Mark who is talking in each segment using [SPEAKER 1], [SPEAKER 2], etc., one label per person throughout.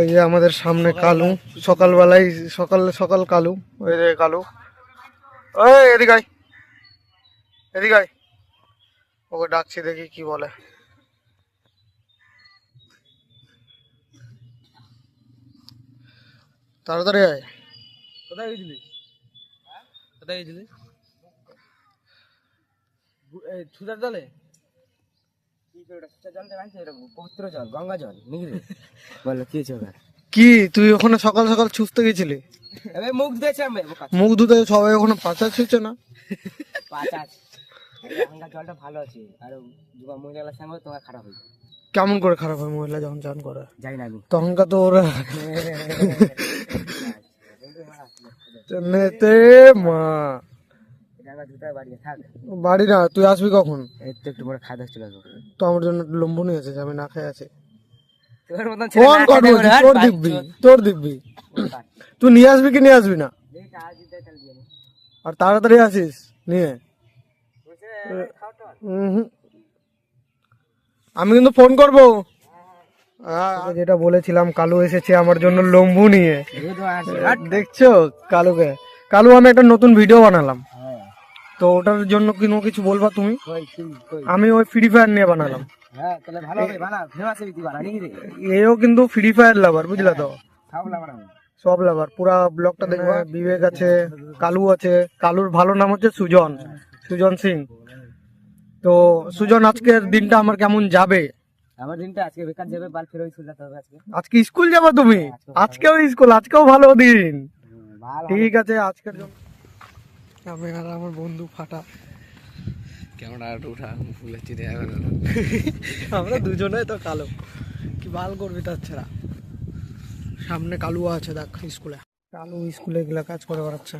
[SPEAKER 1] এই যে আমাদের সামনে কালু, সকালবেলায় সকাল সকাল কালু, ওই যে কালু, ওই এদিকে আয়, এদিকে আয়, ওকে ডাকছি দেখি কি বলে। তাড়াতাড়ি আয়।
[SPEAKER 2] কোথায় গেছিলি? কোথায় গেছিলি? ছুটার জলে পবিত্র জল, গঙ্গা জল নাকি রে? বলো কি হয়েছে ওখানে?
[SPEAKER 1] কি তুই ওখানে সকাল সকাল ছুঁচতে গেছিলি?
[SPEAKER 2] এবার মুখ ধুয়েছে আমি
[SPEAKER 1] মুখ ধুতে সবাই ওখানে পাচা ছুঁচে না?
[SPEAKER 2] পাঁচা আছে, গঙ্গা জলটা ভালো আছে, আর মহিলার সঙ্গে তোমার খারাপ হয়েছে।
[SPEAKER 1] কেমন করে খারাপ হয় মহিলা যখন চান করে?
[SPEAKER 2] যাই না আমি
[SPEAKER 1] তখনকার তো ওরা নেতে মা বাড়ি না, তুই আসবি কখন?
[SPEAKER 2] একটু পরে খাওয়া দাওয়া চলে আসবো।
[SPEAKER 1] তো আমার জন্য লম্বু নিয়ে এসেছে, আমি না খেয়ে আছি।
[SPEAKER 2] তোর মতন
[SPEAKER 1] ফোন করবো, তোর দিব্যি, তোর দিব্যি। তুই নিয়ে আসবি কি নিয়ে আসবি না? আর তাড়াতাড়ি আসিস নিয়ে। আমি কিন্তু ফোন করবো। যেটা বলেছিলাম, কালু এসেছে আমার জন্য লম্বু নিয়ে। দেখছো কালুকে? কালু, আমি একটা নতুন ভিডিও বানালাম, তো ওটার জন্য কোনো কিছু বলবা তুমি? আমি ওই ফ্রি ফায়ার নিয়ে বানালাম। এও কিন্তু ফ্রি ফায়ার লাভার, বুঝলা তো? সব লাভার, পুরা ব্লগটা দেখবে। বিবেক আছে, কালু আছে। কালুর ভালো নাম হচ্ছে সুজন, সুজন সিং। তো সুজন, আজকের দিনটা আমার কেমন যাবে?
[SPEAKER 2] আমার দিনটা আজকে বেকার যাবে, বাল ফেরো স্কুল যেতে হবে আজকে।
[SPEAKER 1] আজকে স্কুল যাবো তুমি? আজকেও স্কুল, আজকেও ভালো দিন। ঠিক আছে, আজকের জন্য আমি আর আমার বন্ধু ফাটা
[SPEAKER 2] ক্যামেরাটা উঠা ফুলের চিঠি
[SPEAKER 1] আমরা দুজনে তো কালো, কি বাল করবি তার ছাড়া। সামনে কালু আছে দেখ স্কুলে। কালু স্কুলে এগুলা কাজ করে বেড়াচ্ছে।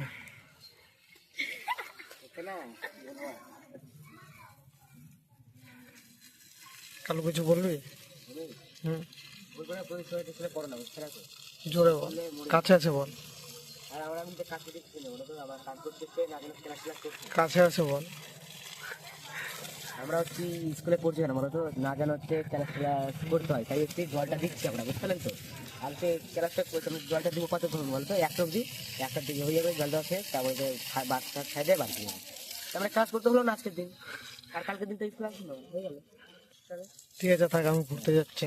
[SPEAKER 1] কালু কিছু বলবি? জোরে বল, কাছে আছে বল, কাছে আছে বল।
[SPEAKER 2] আমরা হচ্ছে স্কুলে পড়ছি না, বলতো না জানো হচ্ছে ক্লাস করতে হয়, তাই হচ্ছে জলটা দিচ্ছি আমরা, বুঝতে পারলেন তো? আর হচ্ছে ক্লাসটা জলটা দিব কত করুন বলতো? একটা অবধি, একটার দিকে হয়ে যাবে জলটা হচ্ছে, তারপরে বাচ্চা খাই দেয় বাড়ি যাবে। তারপরে কাজ করতে হলো না আজকের দিন, আর কালকের দিন তো স্কুল আসলো, হয়ে গেল।
[SPEAKER 1] ঠিক আছে থাক, আমি ঘুরতে যাচ্ছি।